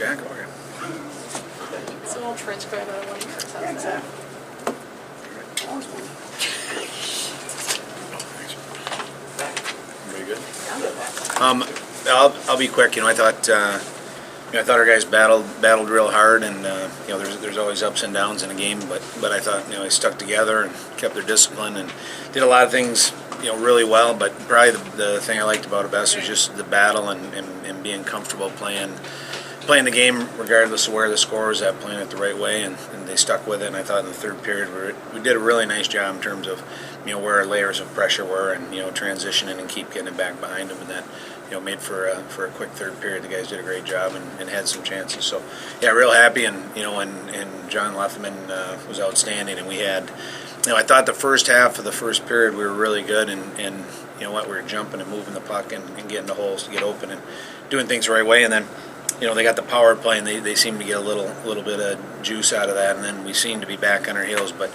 Jack, okay. It's an old trench coat out of one of yours. Very good. I'll be quick. I thought I thought our guys battled real hard, and there's always ups and downs in a game, but I thought they stuck together and kept their discipline and did a lot of things really well. But probably the thing I liked about it best was just the battle and being comfortable playing the game regardless of where the score was at, playing it the right way, and they stuck with it. And I thought in the third period we did a really nice job in terms of where our layers of pressure were, and transitioning and keep getting it back behind them, and that made for a quick third period. The guys did a great job and had some chances. So yeah, real happy. And and John Lethman was outstanding. And we had I thought the first half of the first period we were really good, and we were jumping and moving the puck and getting the holes to get open and doing things the right way. And then they got the power play, and they seemed to get a little bit of juice out of that, and then we seemed to be back on our heels. But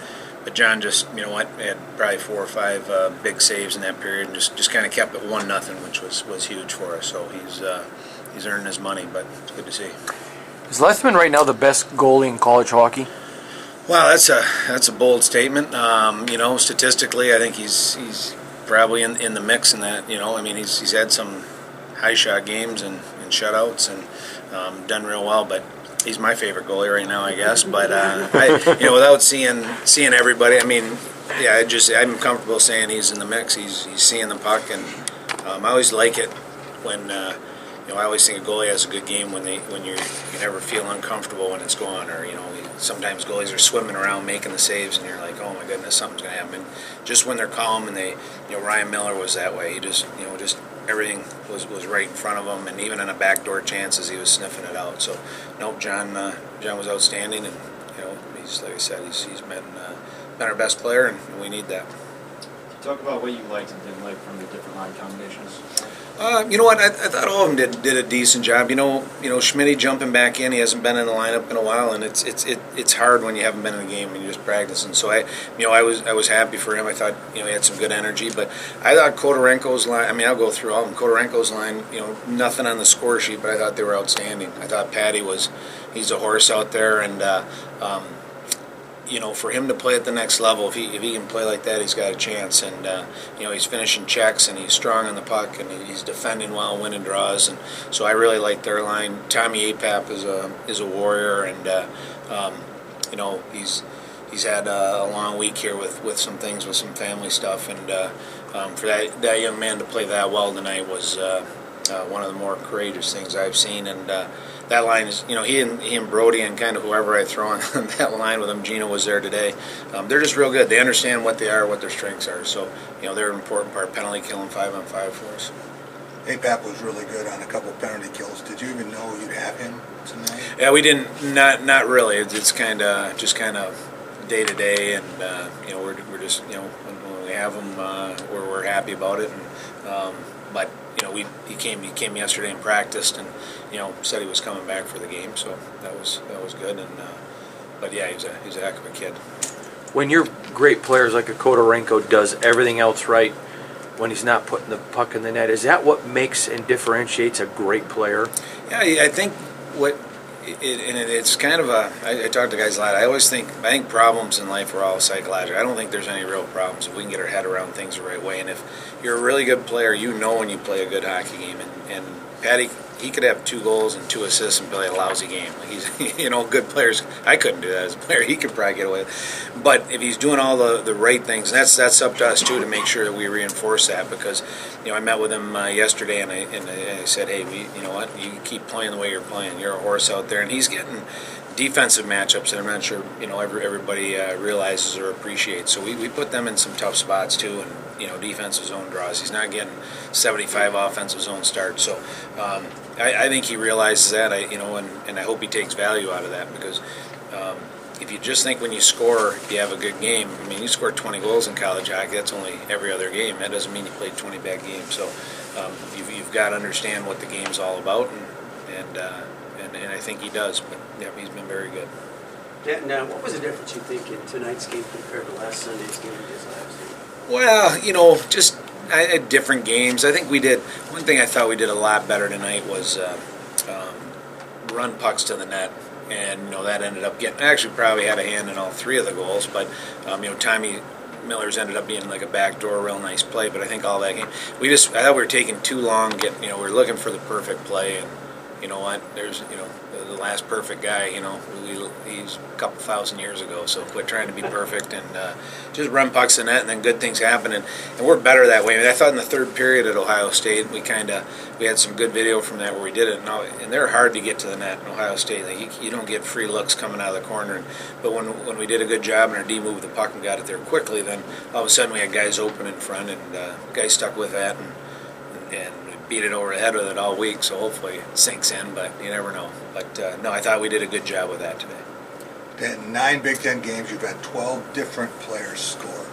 John just had probably 4 or 5 big saves in that period, and just kind of kept it 1-0, which was huge for us. So he's earning his money, but it's good to see. Is Lethman right now the best goalie in college hockey? Well, that's a bold statement. Statistically, I think he's probably in the mix in that. He's had some high shot games and shutouts and done real well, but he's my favorite goalie right now, I guess. But without seeing everybody, I'm comfortable saying he's in the mix. He's seeing the puck, and I always like it when I always think a goalie has a good game when you never feel uncomfortable when it's going, or sometimes goalies are swimming around making the saves, and you're like, oh my goodness, something's gonna happen. Just when they're calm, and Ryan Miller was that way. He just everything was right in front of him, and even on a backdoor chances, he was sniffing it out. So, nope, John was outstanding, and he's, like I said, he's been our best player, and we need that. Talk about what you liked and didn't like from the different line combinations. You know what? I thought all of them did a decent job. Schmitty jumping back in. He hasn't been in the lineup in a while, and it's hard when you haven't been in a game and you're just practicing. So I was happy for him. I thought he had some good energy, but I thought Kodorenko's line. I'll go through all of them. Kodorenko's line. Nothing on the score sheet, but I thought they were outstanding. I thought Patty he's a horse out there, and for him to play at the next level, if he can play like that, he's got a chance. And he's finishing checks, and he's strong on the puck, and he's defending well, winning draws. And so I really like their line. Tommy Apap is a warrior, and he's had a long week here with some things, with some family stuff. And for that young man to play that well tonight was one of the more courageous things I've seen. And that line is, he and Brody and kind of whoever I throw on that line with them. Gino was there today. They're just real good. They understand what they are, what their strengths are. So, they're an important part. Penalty killing 5-on-5 for us. APAP was really good on a couple of penalty kills. Did you even know you'd have him tonight? Yeah, we didn't. Not really. It's kind of day to day, and we're just when we have him, we're happy about it. And but he came yesterday and practiced, and said he was coming back for the game, so that was good. And but yeah, he's a heck of a kid. When your great players like a Kodorenko does everything else right, when he's not putting the puck in the net, is that what makes and differentiates a great player? Yeah, I think it's kind of I talk to guys a lot. I think problems in life are all psychological. I don't think there's any real problems if we can get our head around things the right way. And if you're a really good player, when you play a good hockey game. And Patty, he could have 2 goals and 2 assists and play a lousy game. Like he's, good players. I couldn't do that as a player. He could probably get away with it. But if he's doing all the right things, and that's up to us too to make sure that we reinforce that. Because I met with him yesterday, and I said, hey, you keep playing the way you're playing. You're a horse out there, and he's getting defensive matchups that I'm not sure everybody realizes or appreciates. So we put them in some tough spots too, and defensive zone draws. He's not getting 75 offensive zone starts. So I think he realizes that. And I hope he takes value out of that, because if you just think when you score you have a good game, you scored 20 goals in college hockey. That's only every other game. That doesn't mean you played 20 bad games. So you've got to understand what the game's all about, and I think he does. But yeah, he's been very good. Now, what was the difference you think in tonight's game compared to last Sunday's game against Iowa State? Well, just different games. I think we did. One thing I thought we did a lot better tonight was run pucks to the net. And that ended up getting, actually probably had a hand in all three of the goals, but Tommy Miller's ended up being like a backdoor, real nice play. But I think all that game, I thought we were taking too long. We were looking for the perfect play, and you know what? There's the last perfect guy. He's a couple thousand years ago. So quit trying to be perfect and just run pucks in net, and then good things happen. And we're better that way. I mean, I thought in the third period at Ohio State, we had some good video from that where we did it. And they're hard to get to the net in Ohio State. Like you don't get free looks coming out of the corner. But when we did a good job and our D moved the puck and got it there quickly, then all of a sudden we had guys open in front, and guys stuck with that and beat it over the head with it all week. So hopefully it sinks in, but you never know. But no, I thought we did a good job with that today. In 9 Big Ten games, you've had 12 different players score.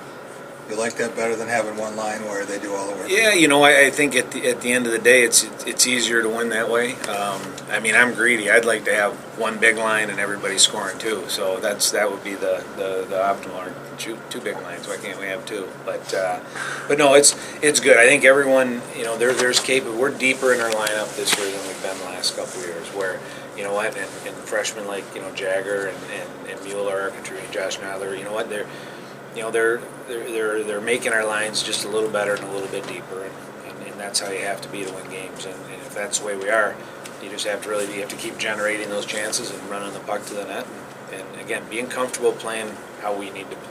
You like that better than having one line where they do all the work? Yeah, I think at the end of the day, it's easier to win that way. I mean, I'm greedy. I'd like to have one big line and everybody scoring two. So that would be the optimal. Or two big lines. Why can't we have two? But no, it's good. I think everyone, there's capable. We're deeper in our lineup this year than we've been the last couple of years. Where and freshmen like Jagger and Mueller are contributing. Josh Nadler, they're making our lines just a little better and a little bit deeper, and that's how you have to be to win games. And if that's the way we are, you just have to keep generating those chances and running the puck to the net, and again, being comfortable playing how we need to play.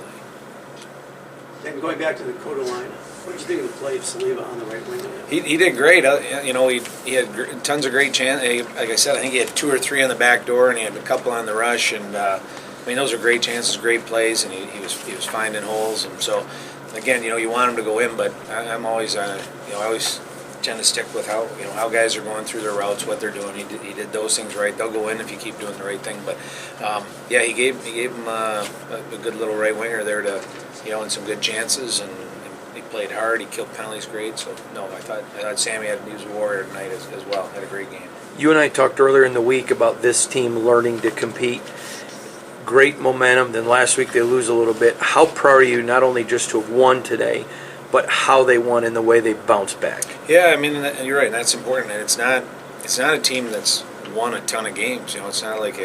And going back to the Coda line, what did you think of the play of Saliba on the right wing? He did great. He had tons of great chances. Like I said, I think he had 2 or 3 on the back door, and he had a couple on the rush, and those are great chances, great plays, and he was finding holes. And so, again, you want him to go in, but I'm always I always tend to stick with how guys are going through their routes, what they're doing. He did those things right. They'll go in if you keep doing the right thing. But yeah, he gave him a good little right winger there to and some good chances, and he played hard. He killed penalties great. So no, I thought Sammy he was a warrior tonight as well. Had a great game. You and I talked earlier in the week about this team learning to compete. Great momentum. Then last week they lose a little bit. How proud are you not only just to have won today, but how they won and the way they bounced back? Yeah, I mean, you're right. That's important. And it's not a team that's won a ton of games. It's not like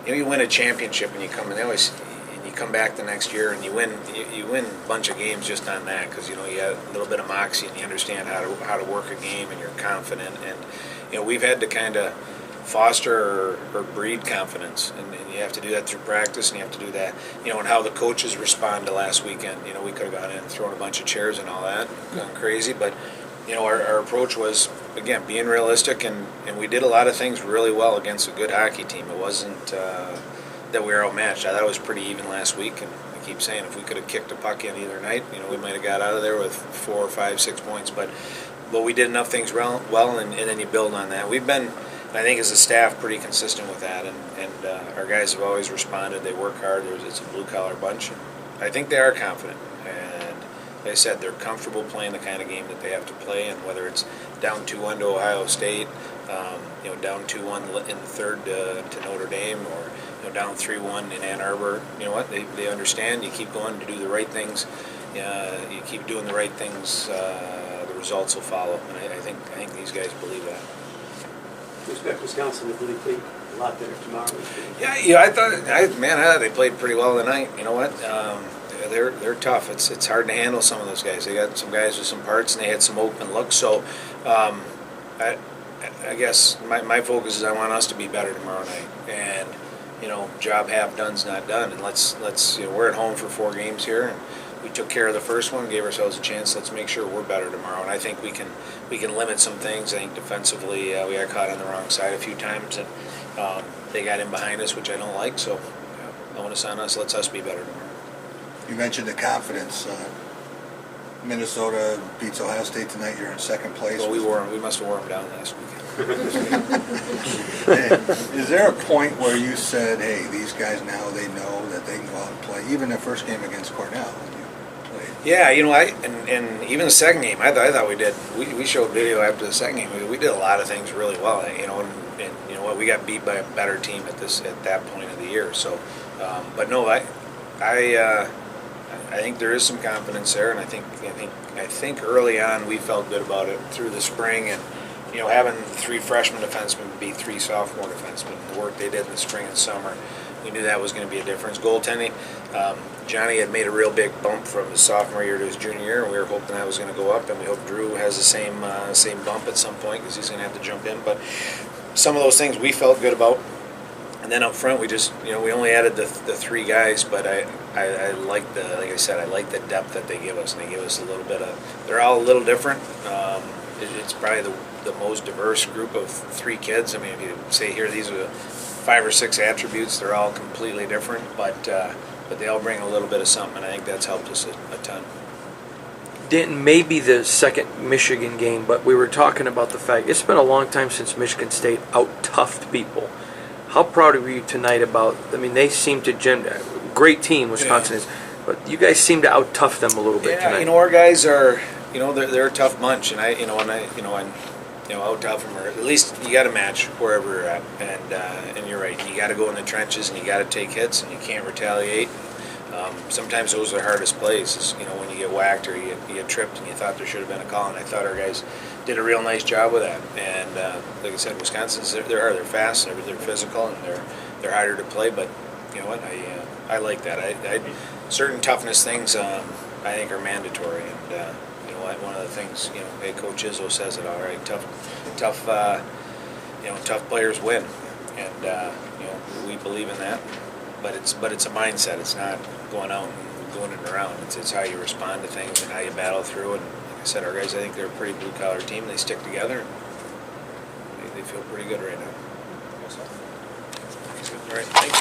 you win a championship and you come come back the next year and you win a bunch of games just on that because you have a little bit of moxie and you understand how to work a game and you're confident. And we've had to kind of foster or breed confidence, and you have to do that through practice, and you have to do that, and how the coaches respond to last weekend. We could have gone in and thrown a bunch of chairs and all that, gone crazy, but our approach was, again, being realistic, and we did a lot of things really well against a good hockey team. It wasn't that we were outmatched. I thought it was pretty even last week, and I keep saying if we could have kicked a puck in either night, we might have got out of there with 4 or 5, 6 points, but we did enough things well, and then you build on that. We've been, I think, as a staff, pretty consistent with that, and our guys have always responded. They work hard. It's a blue-collar bunch. I think they are confident, and like I said, they're comfortable playing the kind of game that they have to play, and whether it's down 2-1 to Ohio State, down 2-1 in the third to Notre Dame, or down 3-1 in Ann Arbor, they understand. You keep going to do the right things. You keep doing the right things. The results will follow, and I think these guys believe that. You expect Wisconsin to really play a lot better tomorrow? Yeah, I thought they played pretty well tonight. You know what? They're tough. It's hard to handle some of those guys. They got some guys with some parts, and they had some open looks. So, I guess my focus is I want us to be better tomorrow night. And job half done's not done. And let's we're at home for 4 games here, and we took care of the first one, gave ourselves a chance. Let's make sure we're better tomorrow. And I think we can limit some things. I think defensively we got caught on the wrong side a few times, and they got in behind us, which I don't like. So, onus on us. Let's us be better tomorrow. You mentioned the confidence. Minnesota beats Ohio State tonight. You're in second place. Well, we must have wore them down last weekend. Is there a point where you said, "Hey, these guys now they know that they can go out and play"? Even the first game against Cornell, when you played. Yeah, and even the second game, I thought we did. We showed video after the second game. We did a lot of things really well. And you know what, we got beat by a better team at that point of the year. So, but no, I think there is some confidence there, and I think early on we felt good about it through the spring, and having 3 freshman defensemen be 3 sophomore defensemen, the work they did in the spring and summer, we knew that was going to be a difference. Goaltending, Johnny had made a real big bump from his sophomore year to his junior year, and we were hoping that was going to go up, and we hope Drew has the same bump at some point because he's going to have to jump in. But some of those things we felt good about. And then up front, we just, we only added the 3 guys, but I like like I said, I like the depth that they give us, and they give us a little bit of, they're all a little different. It's probably the most diverse group of 3 kids. I mean, if you say here, these are 5 or 6 attributes, they're all completely different, but they all bring a little bit of something, and I think that's helped us a ton. Danton may be the second Michigan game, but we were talking about the fact it's been a long time since Michigan State out-toughed people. How proud are you tonight about, I mean, they seem to, great team, Wisconsin is, but you guys seem to out-tough them a little bit tonight. Our guys are, they're a tough bunch, and out-tough them, or at least you got to match wherever you're at, and you're right, you got to go in the trenches, and you got to take hits, and you can't retaliate. Sometimes those are the hardest plays, is, when you get whacked or you get tripped and you thought there should have been a call, and I thought our guys did a real nice job with that. And like I said, Wisconsin's, they're hard, they're fast, they're physical, and they're harder to play, but you know what, I like that. Certain toughness things I think are mandatory, and one of the things, hey, Coach Izzo says it all right, tough players win, and we believe in that. But it's a mindset. It's not going out and going it around. It's how you respond to things and how you battle through. And like I said, our guys, I think they're a pretty blue collar team. They stick together. And they feel pretty good right now. All right, thank you.